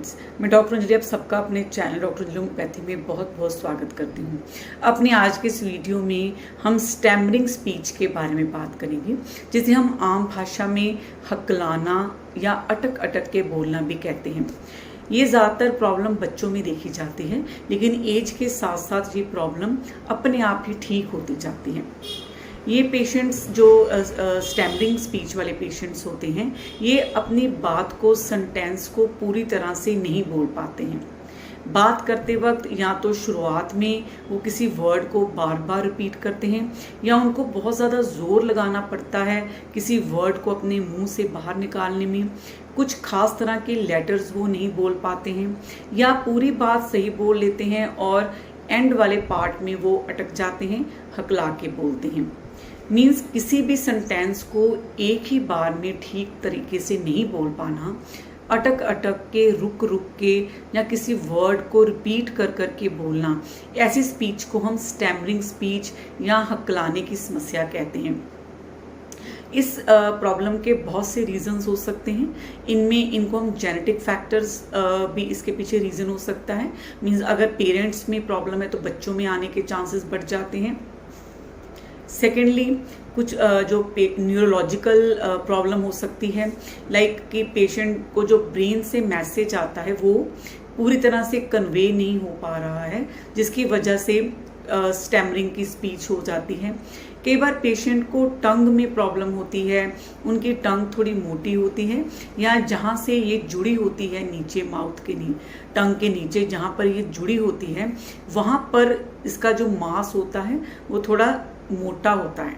Friends, मैं doctor Anjali आप सबका अपने चैनल डॉक्टर अंजलि होम्योपैथी में बहुत बहुत स्वागत करती हूँ। अपनी आज के इस वीडियो में हम स्टैमरिंग स्पीच के बारे में बात करेंगे, जिसे हम आम भाषा में हकलाना या अटक अटक के बोलना भी कहते हैं। ये ज़्यादातर प्रॉब्लम बच्चों में देखी जाती है, लेकिन एज के साथ साथ ये प्रॉब्लम अपने आप ही ठीक होती जाती है। ये पेशेंट्स जो स्टैमरिंग स्पीच वाले पेशेंट्स होते हैं, ये अपनी बात को, सेंटेंस को पूरी तरह से नहीं बोल पाते हैं। बात करते वक्त या तो शुरुआत में वो किसी वर्ड को बार बार रिपीट करते हैं, या उनको बहुत ज़्यादा ज़ोर लगाना पड़ता है किसी वर्ड को अपने मुंह से बाहर निकालने में। कुछ खास तरह के लेटर्स वो नहीं बोल पाते हैं, या पूरी बात सही बोल लेते हैं और एंड वाले पार्ट में वो अटक जाते हैं, हकला के बोलते हैं। मीन्स किसी भी सेंटेंस को एक ही बार में ठीक तरीके से नहीं बोल पाना, अटक अटक के, रुक रुक के, या किसी वर्ड को रिपीट कर कर के बोलना, ऐसी स्पीच को हम स्टैमरिंग स्पीच या हकलाने की समस्या कहते हैं। इस प्रॉब्लम के बहुत से रीजंस हो सकते हैं। इनको हम जेनेटिक फैक्टर्स भी इसके पीछे रीज़न हो सकता है। मीन्स अगर पेरेंट्स में प्रॉब्लम है तो बच्चों में आने के चांसेस बढ़ जाते हैं। सेकेंडली, कुछ जो न्यूरोलॉजिकल प्रॉब्लम हो सकती है, लाइक कि पेशेंट को जो ब्रेन से मैसेज आता है वो पूरी तरह से कन्वे नहीं हो पा रहा है, जिसकी वजह से स्टैमरिंग की स्पीच हो जाती है। कई बार पेशेंट को टंग में प्रॉब्लम होती है, उनकी टंग थोड़ी मोटी होती है, या जहाँ से ये जुड़ी होती है नीचे, माउथ के टंग के नीचे जहाँ पर ये जुड़ी होती है, वहाँ पर इसका जो मांस होता है वो थोड़ा मोटा होता है।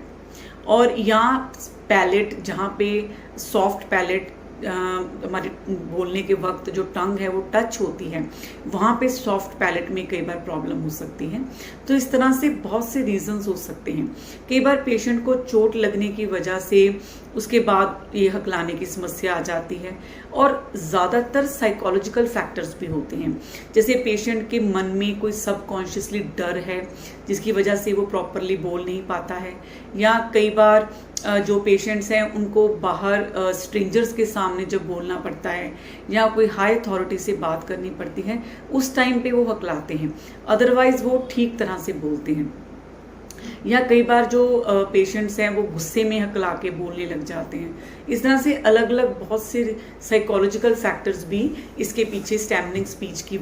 और यहाँ पैलेट, जहाँ पे सॉफ्ट पैलेट हमारे बोलने के वक्त जो टंग है वो टच होती है, वहाँ पे सॉफ्ट पैलेट में कई बार प्रॉब्लम हो सकती है। तो इस तरह से बहुत से रीजंस हो सकते हैं। कई बार पेशेंट को चोट लगने की वजह से उसके बाद ये हकलाने की समस्या आ जाती है। और ज़्यादातर साइकोलॉजिकल फैक्टर्स भी होते हैं, जैसे पेशेंट के मन में कोई सबकॉन्शियसली डर है जिसकी वजह से वो प्रॉपरली बोल नहीं पाता है, या कई बार जो पेशेंट्स हैं उनको बाहर स्ट्रेंजर्स के सामने जब बोलना पड़ता है या कोई हाई अथॉरिटी से बात करनी पड़ती है, उस टाइम पे वो हकलाते हैं, अदरवाइज वो ठीक तरह से बोलते हैं। या कई बार जो पेशेंट्स हैं वो गुस्से में हकला के बोलने लग जाते हैं। इस तरह से अलग अलग बहुत से साइकोलॉजिकल फैक्टर्स भी इसके पीछे स्टैमरिंग स्पीच की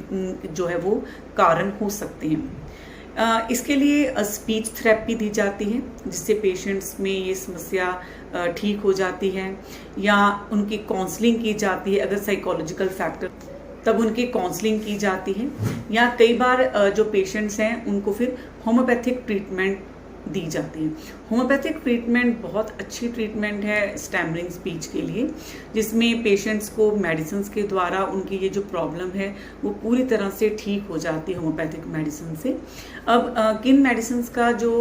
जो है वो कारण हो सकते हैं। इसके लिए स्पीच थेरेपी दी जाती है, जिससे पेशेंट्स में ये समस्या ठीक हो जाती है, या उनकी काउंसलिंग की जाती है अगर साइकोलॉजिकल फैक्टर, तब उनकी काउंसलिंग की जाती है। या कई बार जो पेशेंट्स हैं उनको फिर होम्योपैथिक ट्रीटमेंट दी जाती है। होम्योपैथिक ट्रीटमेंट बहुत अच्छी ट्रीटमेंट है स्टैमरिंग स्पीच के लिए, जिसमें पेशेंट्स को मेडिसिन के द्वारा उनकी ये जो प्रॉब्लम है वो पूरी तरह से ठीक हो जाती है होम्योपैथिक मेडिसिन से। अब किन मेडिसिन का जो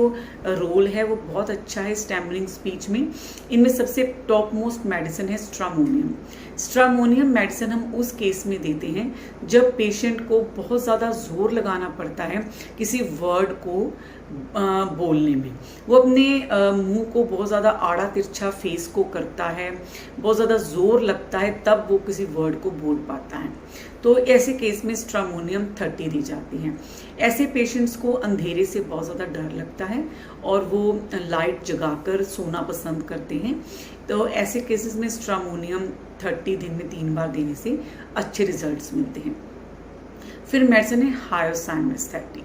रोल है वो बहुत अच्छा है स्टैमरिंग स्पीच में। इनमें सबसे टॉप मोस्ट मेडिसिन है स्ट्रामोनियम। स्ट्रामोनियम मेडिसिन हम उस केस में देते हैं जब पेशेंट को बहुत ज़्यादा जोर लगाना पड़ता है किसी वर्ड को बोलने में। वो अपने मुंह को बहुत ज़्यादा आड़ा तिरछा फेस को करता है, बहुत ज़्यादा जोर लगता है, तब वो किसी वर्ड को बोल पाता है। तो ऐसे केस में स्ट्रामोनियम 30 दी जाती है। ऐसे पेशेंट्स को अंधेरे से बहुत ज़्यादा डर लगता है और वो लाइट जगाकर सोना पसंद करते हैं। तो ऐसे केसेस में स्ट्रामोनियम 30 दिन में 3 बार देने से अच्छे रिजल्ट्स मिलते हैं। फिर मेडिसिन है हायोसाइनस 30।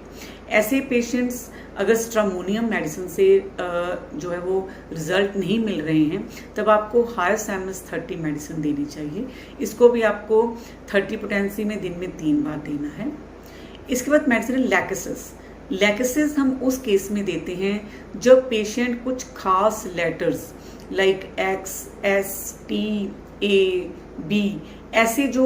ऐसे पेशेंट्स अगर स्ट्रामोनियम मेडिसिन से जो है वो रिजल्ट नहीं मिल रहे हैं, तब आपको हायोसाइनस 30 मेडिसिन देनी चाहिए। इसको भी आपको 30 पोटेंसी में दिन में 3 बार देना है। इसके बाद मेडिसिन है लैकेसिस। लैकेसिस हम उस केस में देते हैं जब पेशेंट कुछ खास letters like X, S, T, A, B, ऐसे जो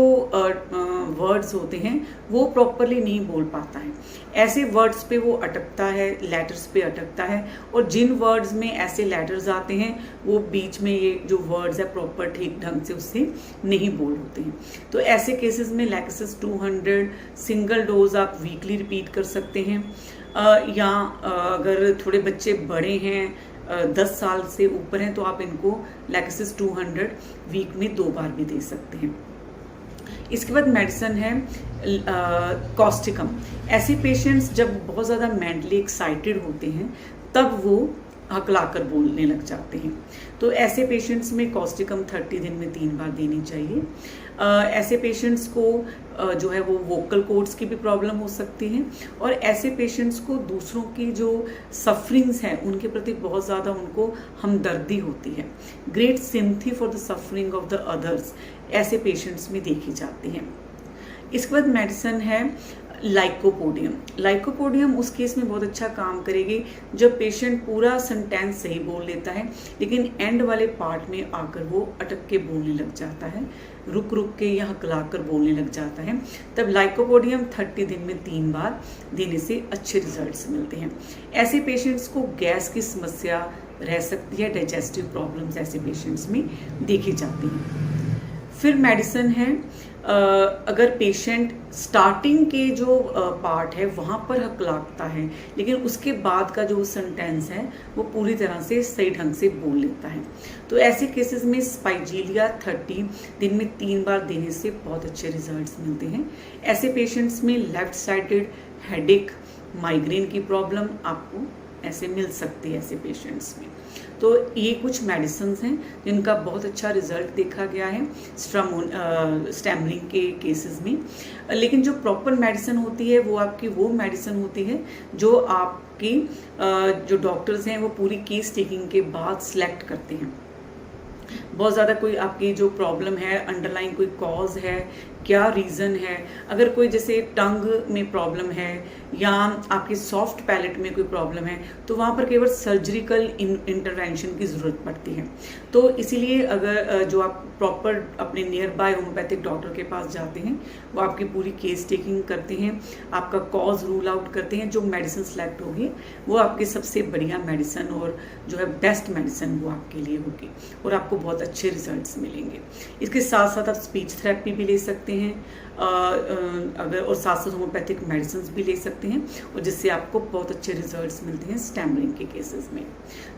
वर्ड्स होते हैं वो प्रॉपरली नहीं बोल पाता है। ऐसे वर्ड्स पे वो अटकता है, लेटर्स पे अटकता है, और जिन वर्ड्स में ऐसे लेटर्स आते हैं वो बीच में ये जो वर्ड्स है प्रॉपर ठीक ढंग से उससे नहीं बोल होते हैं। तो ऐसे केसेस में लैकेसिस 200 सिंगल डोज आप वीकली रिपीट कर सकते हैं। या अगर थोड़े बच्चे बड़े हैं, 10 साल से ऊपर हैं, तो आप इनको लैकेसिस 200 वीक में 2 बार भी दे सकते हैं। इसके बाद मेडिसिन है कॉस्टिकम। ऐसे पेशेंट्स जब बहुत ज़्यादा मेंटली एक्साइटेड होते हैं तब वो हकलाकर बोलने लग जाते हैं, तो ऐसे पेशेंट्स में कॉस्टिकम 30 दिन में 3 बार देनी चाहिए। ऐसे पेशेंट्स को जो है वो वोकल कॉर्ड्स की भी प्रॉब्लम हो सकती है, और ऐसे पेशेंट्स को दूसरों की जो सफरिंग्स हैं उनके प्रति बहुत ज़्यादा उनको हमदर्दी होती है। Great sympathy for the suffering of the others ऐसे पेशेंट्स में देखी जाती हैं। इसके बाद मेडिसिन है लाइकोपोडियम। लाइकोपोडियम उस केस में बहुत अच्छा काम करेगी जब पेशेंट पूरा सेंटेंस सही बोल लेता है लेकिन एंड वाले पार्ट में आकर वो अटक के बोलने लग जाता है, रुक रुक के या हकलाकर बोलने लग जाता है। तब लाइकोपोडियम 30 दिन में 3 बार देने से अच्छे रिजल्ट्स मिलते हैं। ऐसे पेशेंट्स को गैस की समस्या रह सकती है, डाइजेस्टिव प्रॉब्लम्स ऐसे पेशेंट्स में देखी जाती हैं। फिर मेडिसिन है अगर पेशेंट स्टार्टिंग के जो पार्ट है वहाँ पर हकलाता है लेकिन उसके बाद का जो सेंटेंस है वो पूरी तरह से सही ढंग से बोल लेता है, तो ऐसे केसेस में स्पाइजीलिया 30 दिन में 3 बार देने से बहुत अच्छे रिजल्ट्स मिलते हैं। ऐसे पेशेंट्स में लेफ्ट साइडेड हेडेक, माइग्रेन की प्रॉब्लम आपको ऐसे मिल सकती है ऐसे पेशेंट्स में। तो ये कुछ मेडिसिन हैं जिनका बहुत अच्छा रिजल्ट देखा गया है स्टैमरिंग के केसेस में। लेकिन जो प्रॉपर मेडिसिन होती है वो आपकी वो मेडिसिन होती है जो आपकी जो डॉक्टर्स हैं वो पूरी केस टेकिंग के बाद सिलेक्ट करते हैं। बहुत ज़्यादा कोई आपकी जो प्रॉब्लम है, अंडरलाइन कोई कॉज है, क्या रीज़न है, अगर कोई जैसे टंग में प्रॉब्लम है या आपके सॉफ्ट पैलेट में कोई प्रॉब्लम है तो वहाँ पर केवल सर्जिकल इंटरवेंशन की ज़रूरत पड़ती है। तो इसीलिए अगर जो आप प्रॉपर अपने नियर बाय होम्योपैथिक डॉक्टर के पास जाते हैं वो आपकी पूरी केस टेकिंग करते हैं, आपका कॉज रूल आउट करते हैं, जो मेडिसिन सेलेक्ट होगी वो आपकी सबसे बढ़िया मेडिसिन और जो है बेस्ट मेडिसिन वो आपके लिए होगी और आपको बहुत अच्छे रिजल्ट्स मिलेंगे। इसके साथ साथ आप स्पीच थेरेपी भी ले सकते हैं अगर, और साथ साथ होम्योपैथिक मेडिसिन भी ले सकते हैं और जिससे आपको बहुत अच्छे रिजल्ट्स मिलते हैं स्टैमरिंग के केसेस में।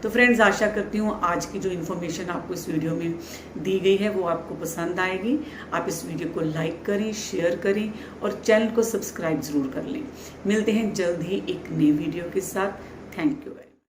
तो फ्रेंड्स, आशा करती हूँ आज की जो इन्फॉर्मेशन आपको इस वीडियो में दी गई है वो आपको पसंद आएगी। आप इस वीडियो को लाइक करें, शेयर करें और चैनल को सब्सक्राइब ज़रूर कर लें। मिलते हैं जल्द ही एक नई वीडियो के साथ। Thank you.